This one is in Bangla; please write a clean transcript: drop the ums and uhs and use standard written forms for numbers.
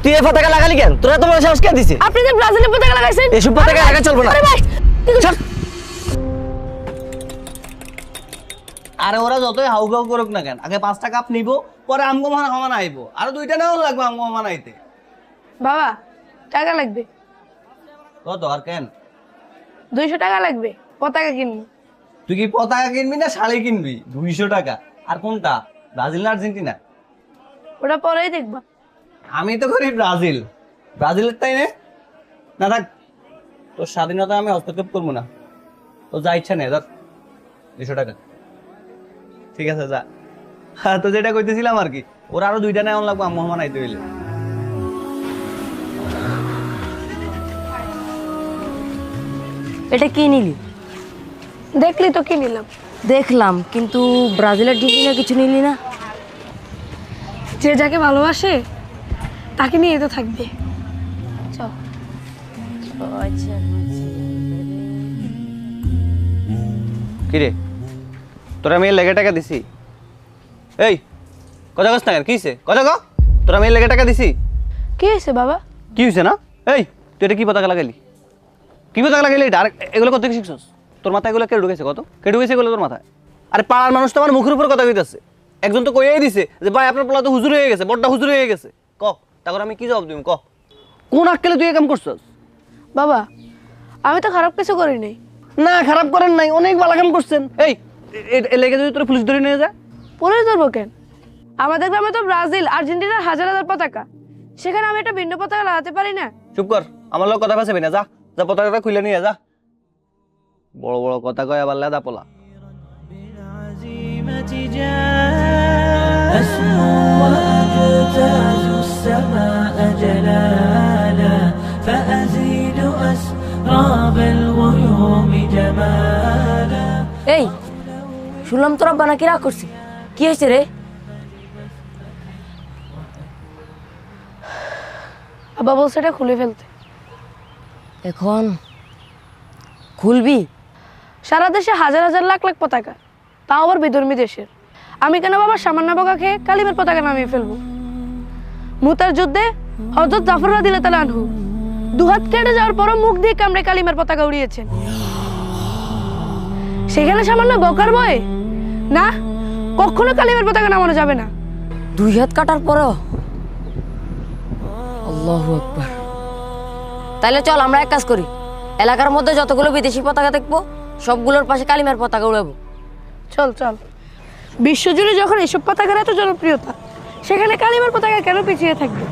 তুই এই পতাকা লাগালি কেন? তোরা তো বড় সাহস কে দিছে? আপনি যে ব্রাজিলের পতাকা লাগাইছেন, এসব পতাকা লাগা চলবে না। আরে ভাই চল। আরে ওরা যতই হাউগাউ করুক না কেন, আগে 5টা কাপ নিব, পরে আমগো মানা আইবো। আর 2টা নেওয়া লাগবে আমগো মানাইতে। বাবা টাকা লাগবে, কত আর কেন? 200 টাকা লাগবে, পতাকা কিনবো। তুই কি পতাকা কিনবি না শাড়ি কিনবি? 200 টাকা। আর কোনটা, ব্রাজিল না আর্জেন্টিনা? ওটা পরেই দেখবা। আমি তো করি ব্রাজিল। ব্রাজিলের তাই না থাক, তোর স্বাধীনতা আমি হস্তক্ষেপ করবো না। তো যা ইচ্ছা নেই, ধর 200 টাকা। ঠিক আছে যা। হ্যাঁ, তো যেটা কইতেছিলাম আর কি, ওরা আরো 2টা নেওয়া লাগবে মোহাম্মদ আইতে হইলে। এটা কি নিলি? দেখলি তো কি নিলাম। দেখলাম, কিন্তু ব্রাজিল আর্জেন্টিনা কিছু নিলি না। যে যাকে ভালোবাসে তাকে নিয়ে তো থাকবে। চল। কিরে, তোরা মেয়ের লেগে টাকা দিছি? এই কথা কস না কেন? কি হয়েছে? কথা ক। তোরা মেয়ের লেগে টাকা দিছি? কি হয়েছে বাবা? কি হয়েছে না? এই তুই এটা কি পতাকা লাগাইলি? কি পতাকা লাগাইলি এটা? আর এগুলো কত শিখছস? তোর মাথায় এগুলো কে ঢুকেছে? কত কে ঢুকেছে এগুলো তোর মাথায়? আরে পাড়ার মানুষ তো আমার মুখের উপর কথা কইতাছে। একজন তো কইয়াই দিছে যে ভাই আপনার পোলা তো হুজুর হয়ে গেছে, বড়টা হুজুর হয়ে গেছে। ক, তারপর আমি কি জবাব দিব? ক, কোন আক্কেলে তুই এই কাম করছস? বাবা আমি তো খারাপ কিছু করি নাই। না খারাপ করেন নাই, অনেক ভালো কাম করছেন। এই লেগে যদি তোর পুলিশ ধরে নিয়ে যায়? পুলিশ ধরবো কেন? আমাদের গ্রামে তো ব্রাজিল আর্জেন্টিনার হাজার হাজার পতাকা, সেখানে আমি একটা ভিন্ন পতাকা লাগাতে পারি না? চুপ কর, আমার লোক কথা ফাঁসাবি না। যা যা, পতাকাটা খুলে নিয়ে যা। বড় বড় কথা কয় আবার লেদা পোলা। أسمو وأجتاز السماء جلالا فأزيد أسراب الغيوم جمالا। এই শুনলাম তোরা বানাকি রাগ করছি, কি হয়েছে রে? আব্বা বলছে এটা খুলে ফেলতে। এখন খুলবি? সারা দেশে হাজার হাজার লাখ লাখ পতাকা, তাও আবার বিধর্মী দেশের। আমি কেন বাবা সামান্য বোকা খেয়ে কালিমের পতাকা নামিয়ে ফেলবো? মুতার যুদ্ধে হযরত জাফর রাদিয়াল্লাহু তাআলা আনহু 2 হাত কেটে যাওয়ার পরও মুখ দিয়ে কামড়ে কালিমের পতাকা উড়িয়েছেন। সেখানে সামান্য বোকার ভয়ে না, কখনো কালিমের পতাকা নামানো যাবে না। 2 হাত কাটার পরও? আল্লাহু আকবার। তাহলে চল আমরা এক কাজ করি, এলাকার মধ্যে যতগুলো বিদেশি পতাকা দেখবো সবগুলোর পাশে কালিমার পতাকা উড়াবো। চল চল। বিশ্বজুড়ে যখন এসব পতাকার এত জনপ্রিয়তা, সেখানে কালিমার পতাকা কেন পিছিয়ে থাকবে?